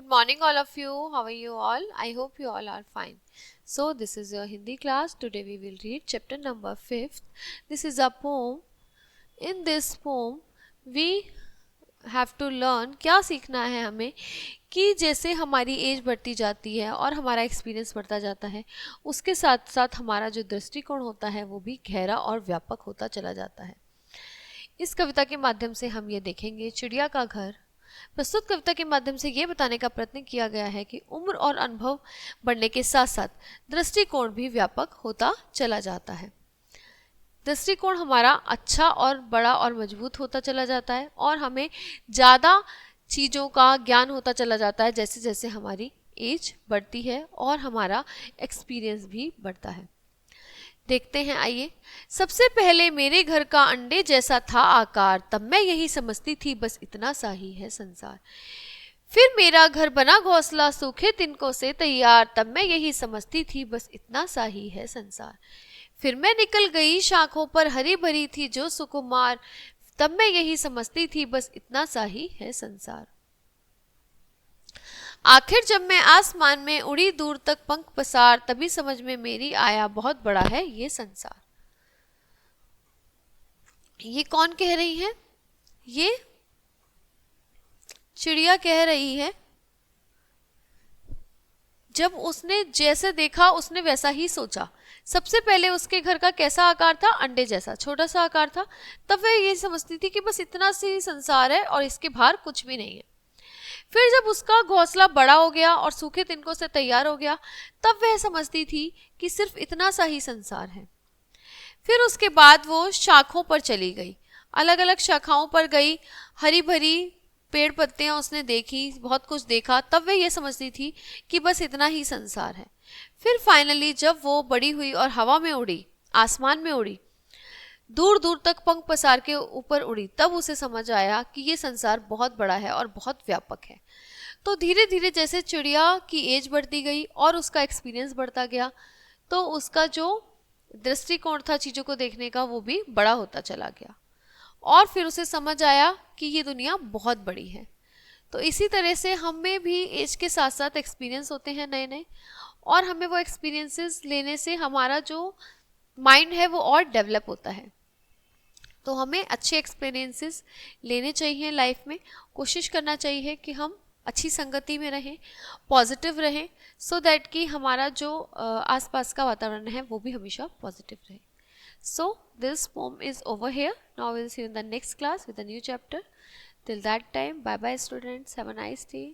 Good morning all of you. How are you all? I hope you all are fine. So this is your Hindi class. Today we will read chapter number 5th. This is a poem. In this poem we have to learn, क्या सीखना है हमें कि जैसे हमारी as बढ़ती जाती है और हमारा एक्सपीरियंस बढ़ता जाता है, उसके साथ साथ हमारा जो दृष्टिकोण होता है वो भी गहरा और व्यापक होता चला जाता है। इस कविता के माध्यम से हम ये देखेंगे चिड़िया का घर। प्रस्तुत कविता के माध्यम से ये बताने का प्रयत्न किया गया है कि उम्र और अनुभव बढ़ने के साथ साथ दृष्टिकोण भी व्यापक होता चला जाता है। दृष्टिकोण हमारा अच्छा और बड़ा और मजबूत होता चला जाता है और हमें ज़्यादा चीज़ों का ज्ञान होता चला जाता है जैसे जैसे हमारी एज बढ़ती है और हमारा एक्सपीरियंस भी बढ़ता है। देखते हैं, आइए। सबसे पहले मेरे घर का अंडे जैसा था आकार, तब मैं यही समझती थी बस इतना सा ही है संसार। फिर मेरा घर बना घोंसला सूखे तिनकों से तैयार, तब मैं यही समझती थी बस इतना सा ही है संसार। फिर मैं निकल गई शाखों पर हरी भरी थी जो सुकुमार, तब मैं यही समझती थी बस इतना सा ही है संसार। आखिर जब मैं आसमान में उड़ी दूर तक पंख पसार, तभी समझ में मेरी आया बहुत बड़ा है ये संसार। ये कौन कह रही है? ये चिड़िया कह रही है। जब उसने जैसे देखा उसने वैसा ही सोचा। सबसे पहले उसके घर का कैसा आकार था? अंडे जैसा, छोटा सा आकार था। तब वह ये समझती थी कि बस इतना सी संसार है और इसके बाहर कुछ भी नहीं है। फिर जब उसका घोंसला बड़ा हो गया और सूखे तिनकों से तैयार हो गया, तब वह समझती थी कि सिर्फ इतना सा ही संसार है। फिर उसके बाद वो शाखों पर चली गई, अलग अलग शाखाओं पर गई, हरी भरी पेड़ पत्तियां उसने देखी, बहुत कुछ देखा। तब वह ये समझती थी कि बस इतना ही संसार है। फिर फाइनली जब वो बड़ी हुई और हवा में उड़ी, आसमान में उड़ी, दूर दूर तक पंख पसार के ऊपर उड़ी, तब उसे समझ आया कि ये संसार बहुत बड़ा है और बहुत व्यापक है। तो धीरे धीरे जैसे चिड़िया की एज बढ़ती गई और उसका एक्सपीरियंस बढ़ता गया, तो उसका जो दृष्टिकोण था चीज़ों को देखने का वो भी बड़ा होता चला गया और फिर उसे समझ आया कि ये दुनिया बहुत बड़ी है। तो इसी तरह से हमें भी एज के साथ साथ एक्सपीरियंस होते हैं नए नए, और हमें वो एक्सपीरियंसेस लेने से हमारा जो माइंड है वो और डेवलप होता है। तो हमें अच्छे एक्सपीरियंसेस लेने चाहिए लाइफ में। कोशिश करना चाहिए कि हम अच्छी संगति में रहें, पॉजिटिव रहें, सो दैट कि हमारा जो आसपास का वातावरण है वो भी हमेशा पॉजिटिव रहे। So this poem is over here. Now we'll see you in the next class with a new chapter. Till that time, bye bye students. Have a nice day.